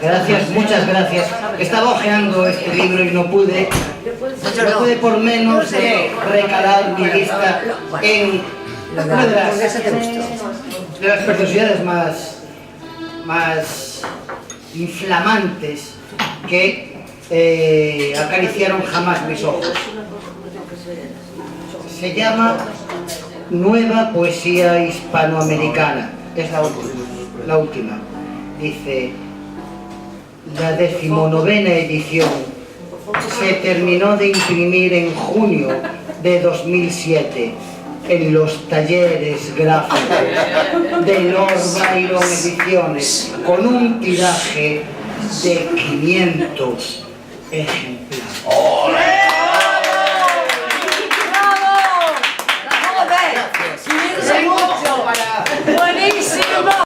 Gracias, muchas gracias. Estaba hojeando este libro y no pude por menos recalar mi vista en una de las preciosidades más inflamantes que acariciaron jamás mis ojos. Se llama Nueva Poesía Hispanoamericana. Es la última. Dice: la 19ª edición se terminó de imprimir en junio de 2007 en los talleres gráficos de Lord Byron Ediciones, con un tiraje de 500 ejemplares.